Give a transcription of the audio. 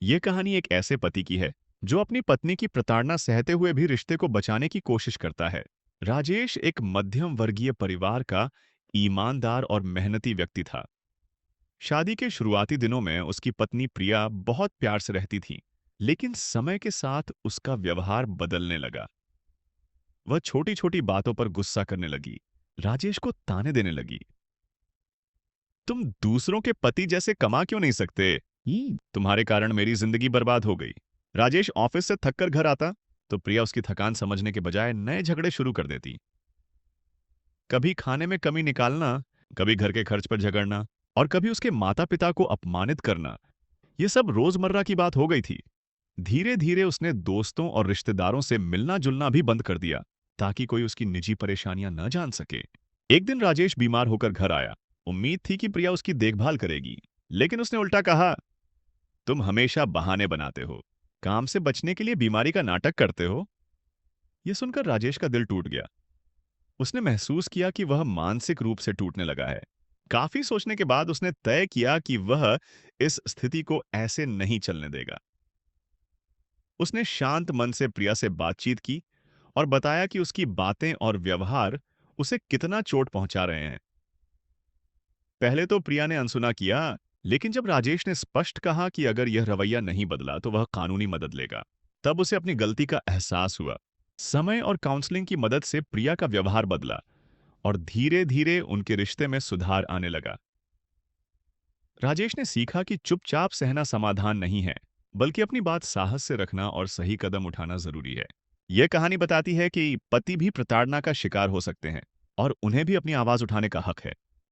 ये कहानी एक ऐसे पति की है जो अपनी पत्नी की प्रताड़ना सहते हुए भी रिश्ते को बचाने की कोशिश करता है। राजेश एक मध्यम वर्गीय परिवार का ईमानदार और मेहनती व्यक्ति था। शादी के शुरुआती दिनों में उसकी पत्नी प्रिया बहुत प्यार से रहती थी, लेकिन समय के साथ उसका व्यवहार बदलने लगा। वह छोटी छोटी बातों पर गुस्सा करने लगी, राजेश को ताने देने लगी। तुम दूसरों के पति जैसे कमा क्यों नहीं सकते? तुम्हारे कारण मेरी जिंदगी बर्बाद हो गई। राजेश ऑफिस से थक कर घर आता तो प्रिया उसकी थकान समझने के बजाय नए झगड़े शुरू कर देती। कभी खाने में कमी निकालना, कभी घर के खर्च पर झगड़ना और कभी उसके माता पिता को अपमानित करना, ये सब रोजमर्रा की बात हो गई थी। धीरे धीरे उसने दोस्तों और रिश्तेदारों से मिलना जुलना भी बंद कर दिया ताकि कोई उसकी निजी परेशानियां न जान सके। एक दिन राजेश बीमार होकर घर आया। उम्मीद थी कि प्रिया उसकी देखभाल करेगी, लेकिन उसने उल्टा कहा, तुम हमेशा बहाने बनाते हो, काम से बचने के लिए बीमारी का नाटक करते हो। यह सुनकर राजेश का दिल टूट गया। उसने महसूस किया कि वह मानसिक रूप से टूटने लगा है। काफी सोचने के बाद उसने तय किया कि वह इस स्थिति को ऐसे नहीं चलने देगा। उसने शांत मन से प्रिया से बातचीत की और बताया कि उसकी बातें और व्यवहार उसे कितना चोट पहुंचा रहे हैं। पहले तो प्रिया ने अनसुना किया, लेकिन जब राजेश ने स्पष्ट कहा कि अगर यह रवैया नहीं बदला तो वह कानूनी मदद लेगा, तब उसे अपनी गलती का एहसास हुआ। समय और काउंसलिंग की मदद से प्रिया का व्यवहार बदला और धीरे धीरे उनके रिश्ते में सुधार आने लगा। राजेश ने सीखा कि चुपचाप सहना समाधान नहीं है, बल्कि अपनी बात साहस से रखना और सही कदम उठाना जरूरी है। यह कहानी बताती है कि पति भी प्रताड़ना का शिकार हो सकते हैं और उन्हें भी अपनी आवाज उठाने का हक है।